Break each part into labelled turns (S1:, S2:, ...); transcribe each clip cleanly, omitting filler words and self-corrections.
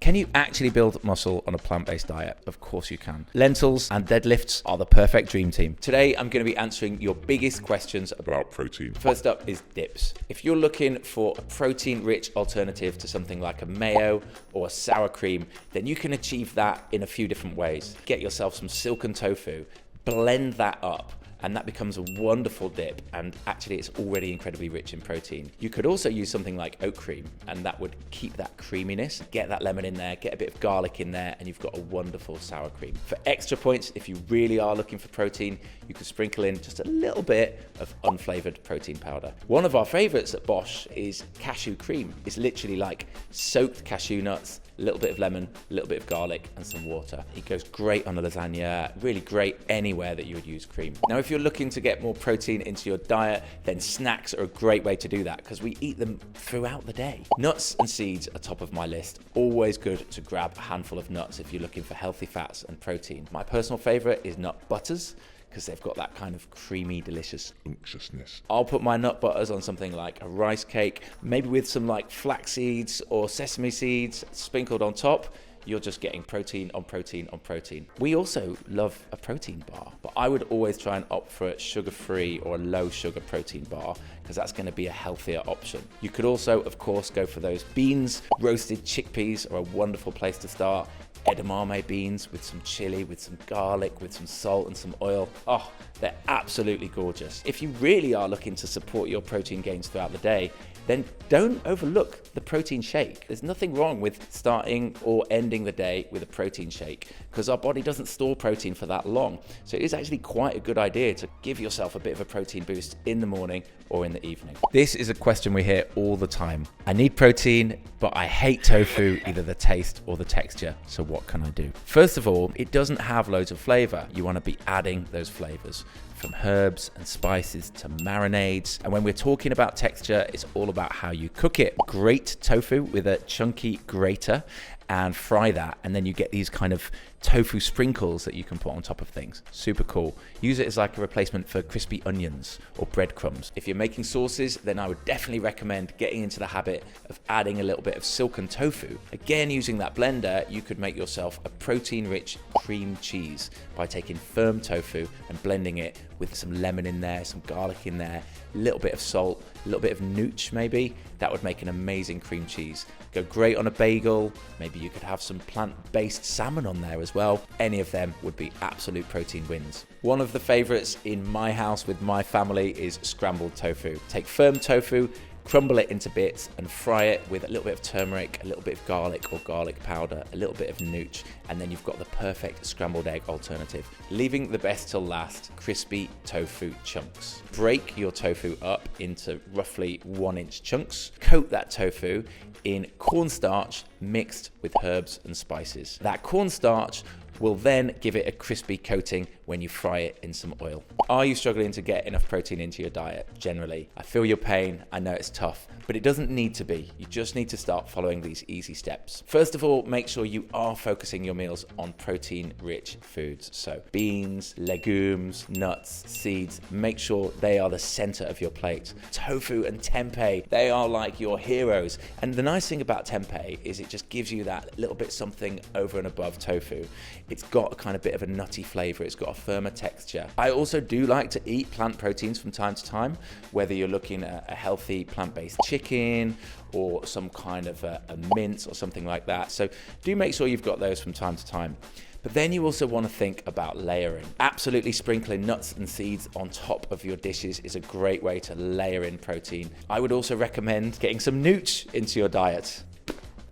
S1: Can you actually build muscle on a plant-based diet? Of course you can. Lentils and deadlifts are the perfect dream team. Today, I'm going to be answering your biggest questions about protein. First up is dips. If you're looking for a protein-rich alternative to something like a mayo or a sour cream, then you can achieve that in a few different ways. Get yourself some silken tofu, blend that up, and that becomes a wonderful dip, and actually it's already incredibly rich in protein. You could also use something like oat cream, and that would keep that creaminess, get that lemon in there, get a bit of garlic in there, and you've got a wonderful sour cream. For extra points, if you really are looking for protein, you could sprinkle in just a little bit of unflavored protein powder. One of our favorites at BOSH is cashew cream. It's literally like soaked cashew nuts, a little bit of lemon, a little bit of garlic, and some water. It goes great on a lasagna, really great anywhere that you would use cream. Now, if you're looking to get more protein into your diet, then snacks are a great way to do that because we eat them throughout the day. Nuts and seeds are top of my list. Always good to grab a handful of nuts if you're looking for healthy fats and protein. My personal favorite is nut butters, because they've got that kind of creamy, delicious unctuousness. I'll put my nut butters on something like a rice cake, maybe with some like flax seeds or sesame seeds sprinkled on top. You're just getting protein on protein on protein. We also love a protein bar, but I would always try and opt for a sugar-free or a low-sugar protein bar because that's going to be a healthier option. You could also, of course, go for those beans. Roasted chickpeas are a wonderful place to start. Edamame beans with some chili, with some garlic, with some salt and some oil. Oh, they're absolutely gorgeous. If you really are looking to support your protein gains throughout the day, then don't overlook the protein shake. There's nothing wrong with starting or ending the day with a protein shake because our body doesn't store protein for that long. So it is actually quite a good idea to give yourself a bit of a protein boost in the morning or in the evening. This is a question we hear all the time. I need protein, but I hate tofu, either the taste or the texture. So what can I do? First of all, it doesn't have loads of flavor. You want to be adding those flavors, from herbs and spices to marinades. And when we're talking about texture, it's all about how you cook it. Grate tofu with a chunky grater and fry that, and then you get these kind of tofu sprinkles that you can put on top of things. Super cool. Use it as like a replacement for crispy onions or breadcrumbs. If you're making sauces, then I would definitely recommend getting into the habit of adding a little bit of silken tofu. Again, using that blender, you could make yourself a protein-rich cream cheese by taking firm tofu and blending it with some lemon in there, some garlic in there, a little bit of salt, a little bit of nooch maybe. That would make an amazing cream cheese. Go great on a bagel. Maybe you could have some plant-based salmon on there as well. Any of them would be absolute protein wins. One of the favorites in my house with my family is scrambled tofu. Take firm tofu, crumble it into bits and fry it with a little bit of turmeric, a little bit of garlic or garlic powder, a little bit of nooch, and then you've got the perfect scrambled egg alternative. Leaving the best till last, crispy tofu chunks. Break your tofu up into roughly 1-inch chunks. Coat that tofu in cornstarch mixed with herbs and spices. That cornstarch will then give it a crispy coating when you fry it in some oil. Are you struggling to get enough protein into your diet? Generally, I feel your pain. I know it's tough, but it doesn't need to be. You just need to start following these easy steps. First of all, make sure you are focusing your meals on protein-rich foods. So beans, legumes, nuts, seeds, make sure they are the center of your plate. Tofu and tempeh, they are like your heroes. And the nice thing about tempeh is it just gives you that little bit something over and above tofu. It's got a kind of bit of a nutty flavor. It's got a firmer texture. I also do like to eat plant proteins from time to time, whether you're looking at a healthy plant-based chicken or some kind of a mince or something like that. So do make sure you've got those from time to time. But then you also want to think about layering. Absolutely sprinkling nuts and seeds on top of your dishes is a great way to layer in protein. I would also recommend getting some nooch into your diet.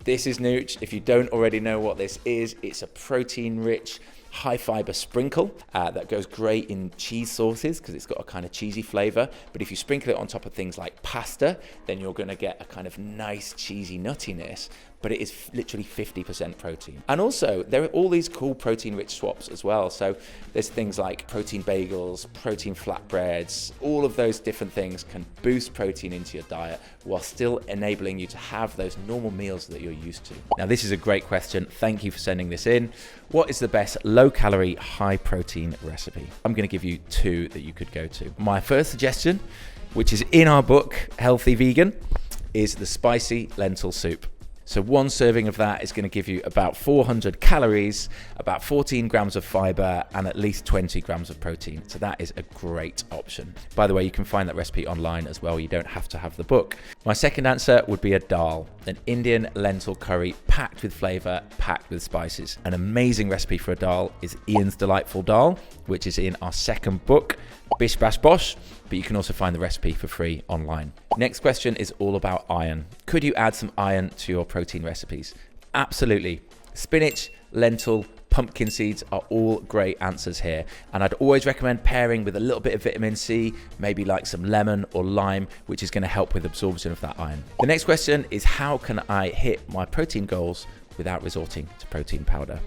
S1: This is nooch. If you don't already know what this is, it's a protein-rich, high-fiber sprinkle that goes great in cheese sauces because it's got a kind of cheesy flavor. But if you sprinkle it on top of things like pasta, then you're going to get a kind of nice cheesy nuttiness. But it is literally 50% protein. And also, there are all these cool protein-rich swaps as well. So there's things like protein bagels, protein flatbreads, all of those different things can boost protein into your diet while still enabling you to have those normal meals that you're used to. Now, this is a great question. Thank you for sending this in. What is the best low-calorie, high-protein recipe? I'm going to give you 2 that you could go to. My first suggestion, which is in our book, Healthy Vegan, is the spicy lentil soup. So one serving of that is going to give you about 400 calories, about 14 grams of fiber, and at least 20 grams of protein. So that is a great option. By the way, you can find that recipe online as well. You don't have to have the book. My second answer would be a dal, an Indian lentil curry packed with flavor, packed with spices. An amazing recipe for a dal is Ian's Delightful Dal, which is in our second book, Bish Bash Bosh, but you can also find the recipe for free online. Next question is all about iron. Could you add some iron to your protein recipes? Absolutely. Spinach, lentil, pumpkin seeds are all great answers here. And I'd always recommend pairing with a little bit of vitamin C, maybe like some lemon or lime, which is going to help with absorption of that iron. The next question is, how can I hit my protein goals without resorting to protein powder?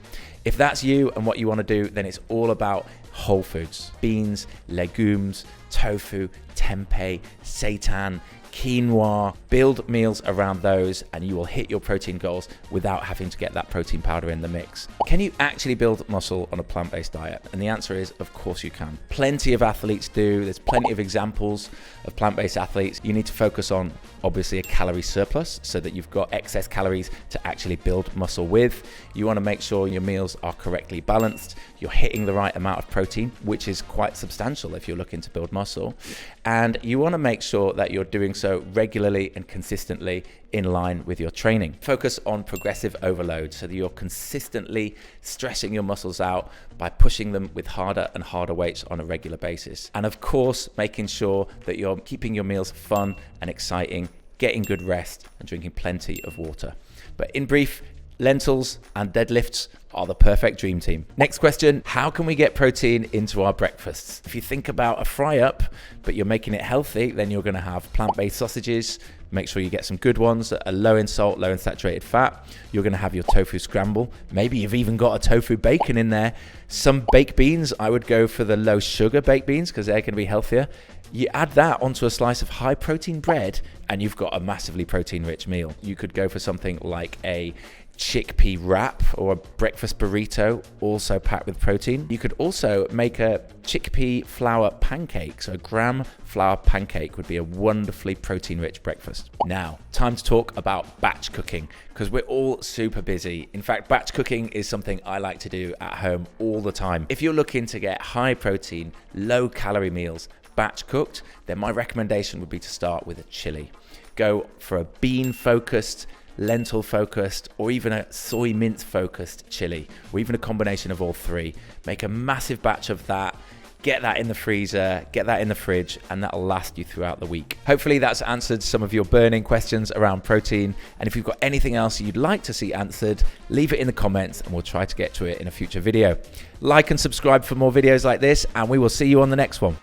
S1: If that's you and what you want to do, then it's all about whole foods: beans, legumes, tofu, tempeh, seitan, quinoa. Build meals around those and you will hit your protein goals without having to get that protein powder in the mix. Can you actually build muscle on a plant-based diet? And the answer is, of course you can. Plenty of athletes do. There's plenty of examples of plant-based athletes. You need to focus on obviously a calorie surplus so that you've got excess calories to actually build muscle with. You want to make sure your meals are correctly balanced. You're hitting the right amount of protein, which is quite substantial if you're looking to build muscle. And you want to make sure that you're doing so regularly and consistently in line with your training. Focus on progressive overload so that you're consistently stressing your muscles out by pushing them with harder and harder weights on a regular basis. And of course, making sure that you're keeping your meals fun and exciting, getting good rest, and drinking plenty of water. But in brief, lentils and deadlifts are the perfect dream team. Next question, how can we get protein into our breakfasts? If you think about a fry up, but you're making it healthy, then you're gonna have plant-based sausages. Make sure you get some good ones that are low in salt, low in saturated fat. You're gonna have your tofu scramble. Maybe you've even got a tofu bacon in there. Some baked beans, I would go for the low sugar baked beans because they're gonna be healthier. You add that onto a slice of high protein bread and you've got a massively protein rich meal. You could go for something like a chickpea wrap or a breakfast burrito, also packed with protein. You could also make a chickpea flour pancake. So a graham flour pancake would be a wonderfully protein rich breakfast. Now, time to talk about batch cooking because we're all super busy. In fact, batch cooking is something I like to do at home all the time. If you're looking to get high protein, low calorie meals batch cooked, then my recommendation would be to start with a chili. Go for a bean focused, lentil focused, or even a soy mince focused chili, or even a combination of all three. Make a massive batch of that, get that in the freezer, get that in the fridge, and that'll last you throughout the week. Hopefully that's answered some of your burning questions around protein. And if you've got anything else you'd like to see answered, leave it in the comments and we'll try to get to it in a future video. Like and subscribe for more videos like this, and we will see you on the next one.